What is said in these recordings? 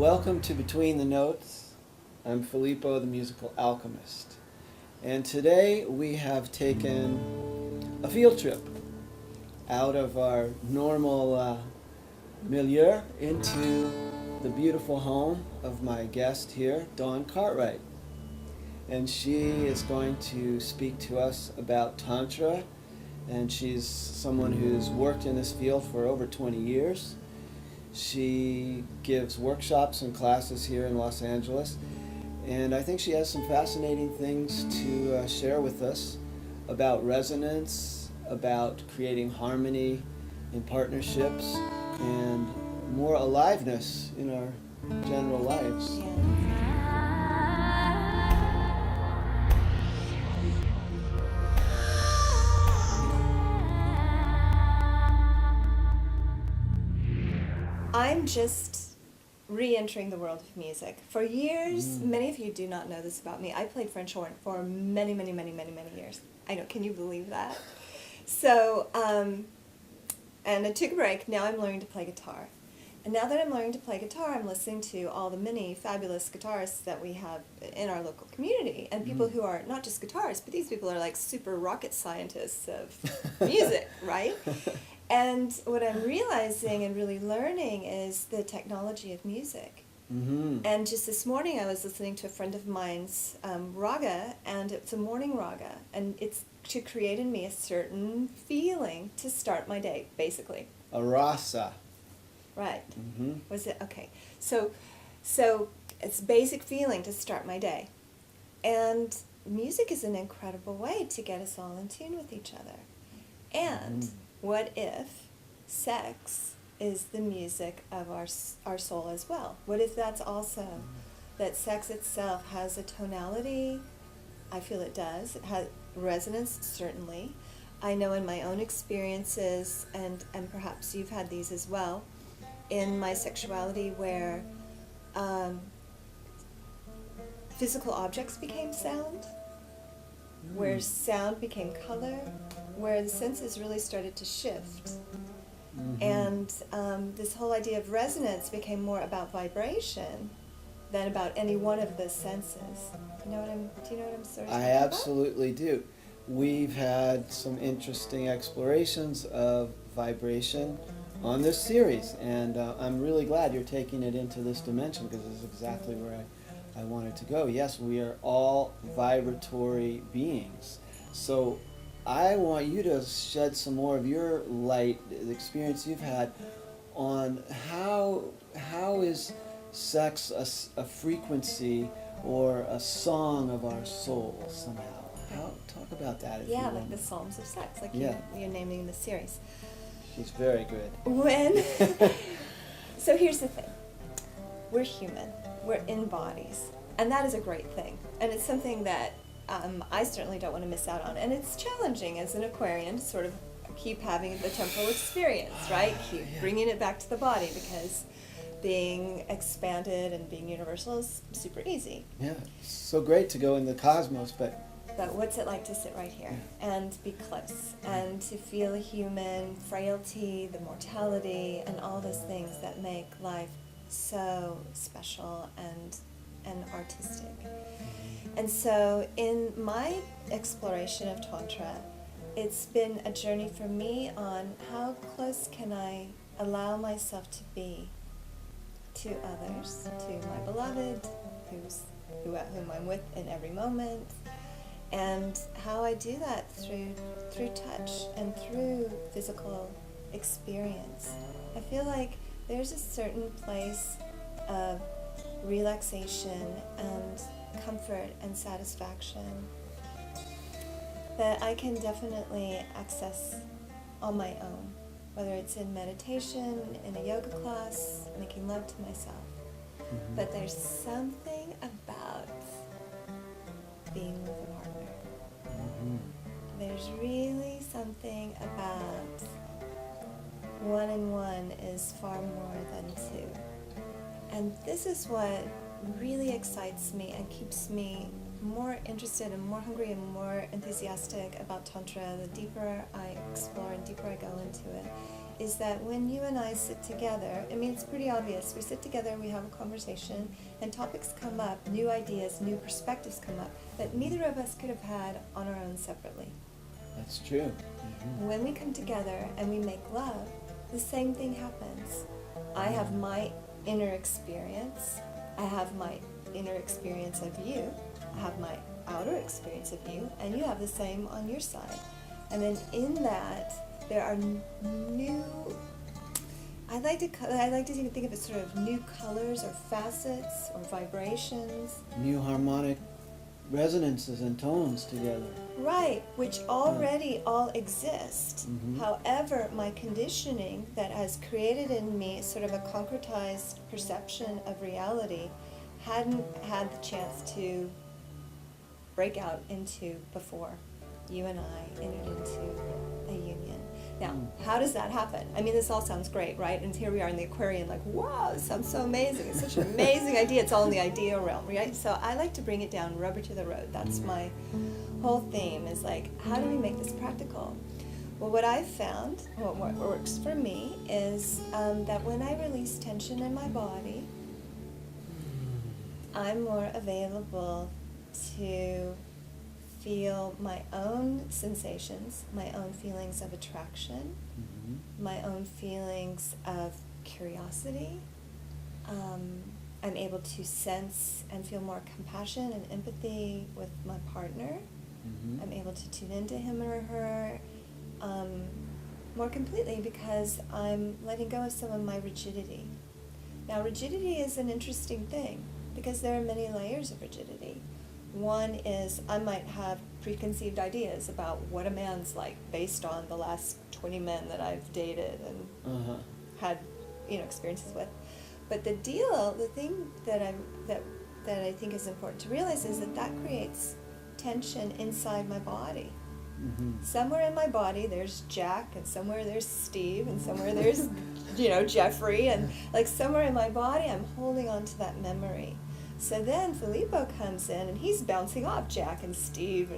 Welcome to Between the Notes. I'm Philippo, the Musical Alchemist. And today we have taken a field trip out of our normal milieu into the beautiful home of my guest here, Dawn Cartwright. And she is going to speak to us about Tantra, and she's someone who's worked in this field for over 20 years. She gives workshops and classes here in Los Angeles, and I think she has some fascinating things to share with us about resonance, about creating harmony in partnerships, and more aliveness in our general lives. Yeah. I'm just re-entering the world of music. For years, many of you do not know this about me. I played French horn for many years. I know, can you believe that? So, and I took a break. Now I'm learning to play guitar. And now that I'm learning to play guitar, I'm listening to all the many fabulous guitarists that we have in our local community, and people who are not just guitarists, but these people are like super rocket scientists of music, right? And what I'm realizing and really learning is the technology of music. Mm-hmm. And just this morning I was listening to a friend of mine's raga, and it's a morning raga, and it's to create in me a certain feeling to start my day, basically. A rasa. Right. Mm-hmm. Was it? Okay. So it's basic feeling to start my day. And music is an incredible way to get us all in tune with each other. And what if sex is the music of our soul as well? What if that's also that sex itself has a tonality? I feel it does. It has resonance, certainly. I know in my own experiences, and perhaps you've had these as well, in my sexuality where physical objects became sound, where sound became color, where the senses really started to shift. And this whole idea of resonance became more about vibration than about any one of the senses. Do you know what I'm sort of I talking absolutely do. We've had some interesting explorations of vibration on this series, and I'm really glad you're taking it into this dimension, because this is exactly where I wanted to go. Yes, we are all vibratory beings. So I want you to shed some more of your light, the experience you've had, on how is sex a frequency or a song of our soul somehow. Talk about that if you Yeah, want. like the Psalms of Sex, like Yeah. you're naming the series. She's very good. So here's the thing. We're human. We're in bodies. And that is a great thing. And it's something that I certainly don't want to miss out on. And it's challenging as an Aquarian to sort of keep having the temporal experience, right? Keep bringing it back to the body, because being expanded and being universal is super easy. Yeah, it's so great to go in the cosmos, but what's it like to sit right here and be close and to feel a human frailty, the mortality, and all those things that make life so special and artistic. And so in my exploration of Tantra, it's been a journey for me on how close can I allow myself to be to others, to my beloved, whom I'm with in every moment, and how I do that through touch and through physical experience. I feel like there's a certain place of relaxation and comfort and satisfaction that I can definitely access on my own, whether it's in meditation, in a yoga class, making love to myself. But there's something about being with a partner. There's really something about one and one is far more than two. And this is what really excites me and keeps me more interested and more hungry and more enthusiastic about Tantra. The deeper I explore and deeper I go into it, is that when you and I sit together, I mean, it's pretty obvious. We sit together, we have a conversation, and topics come up, new ideas, new perspectives come up that neither of us could have had on our own separately. That's true. When we come together and we make love, the same thing happens. I have my inner experience. I have my inner experience of you. I have my outer experience of you, and you have the same on your side. And then in that, there are new, I like to think of it sort of new colors or facets or vibrations. New harmonic resonances and tones together. Right, which already all exist. However, my conditioning that has created in me sort of a concretized perception of reality hadn't had the chance to break out into before you and I entered into a union. Now, how does that happen? I mean, this all sounds great, right? And here we are in the Aquarian, like, wow, this sounds so amazing. It's such an amazing idea. It's all in the idea realm, right? So I like to bring it down rubber to the road. That's my whole theme, is like, how do we make this practical? Well, what I've found, what works for me, is that when I release tension in my body, I'm more available to feel my own sensations, my own feelings of attraction, my own feelings of curiosity. I'm able to sense and feel more compassion and empathy with my partner. I'm able to tune into him or her more completely because I'm letting go of some of my rigidity. Now, rigidity is an interesting thing because there are many layers of rigidity. One is I might have preconceived ideas about what a man's like based on the last 20 men that I've dated and had, experiences with. But the thing that I think is important to realize is that creates tension inside my body. Somewhere in my body there's Jack, and somewhere there's Steve, and somewhere there's Jeffrey, and like somewhere in my body I'm holding on to that memory. So then Philippo comes in and he's bouncing off Jack and Steve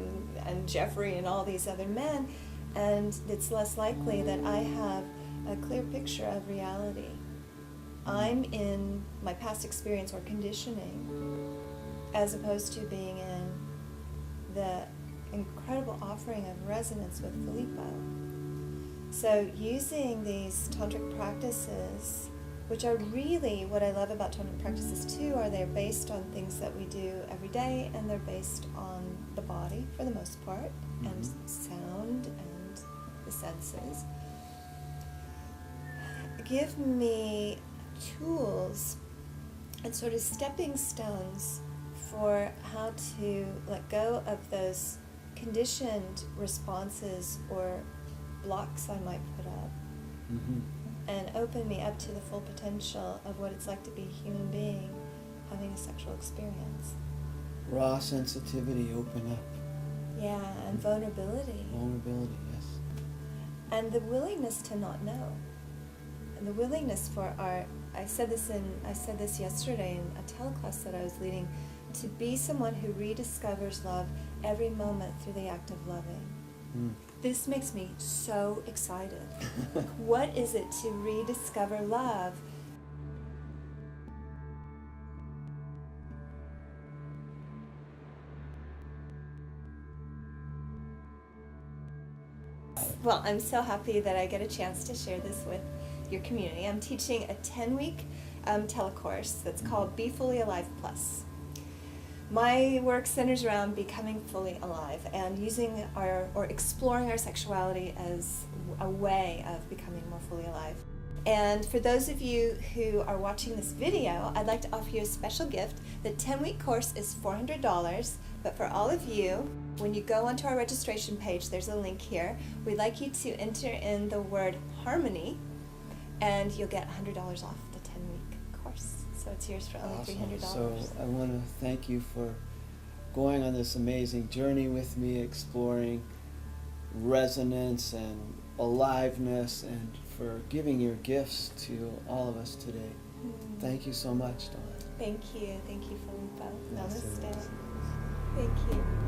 and Jeffrey and all these other men, and it's less likely that I have a clear picture of reality. I'm in my past experience or conditioning as opposed to being in the incredible offering of resonance with Philippo. So using these tantric practices, which are really, what I love about tantric practices too, are they're based on things that we do every day, and they're based on the body for the most part, and sound and the senses. Give me tools and sort of stepping stones for how to let go of those conditioned responses or blocks I might put up, and open me up to the full potential of what it's like to be a human being having a sexual experience. Raw sensitivity, open up. Yeah, and vulnerability. Vulnerability, yes. And the willingness to not know. And the willingness for I said this yesterday in a teleclass that I was leading, to be someone who rediscovers love every moment through the act of loving. This makes me so excited. What is it to rediscover love? Well, I'm so happy that I get a chance to share this with your community. I'm teaching a 10-week telecourse that's called Be Fully Alive Plus. My work centers around becoming fully alive and using or exploring our sexuality as a way of becoming more fully alive. And for those of you who are watching this video, I'd like to offer you a special gift. The 10-week course is $400, but for all of you, when you go onto our registration page, there's a link here. We'd like you to enter in the word harmony, and you'll get $100 off the 10-week course. So it's yours for only $300. So I want to thank you for going on this amazing journey with me, exploring resonance and aliveness, and for giving your gifts to all of us today. Thank you so much, Dawn. Thank you, Philippo. Yes, Namaste. yes. Thank you.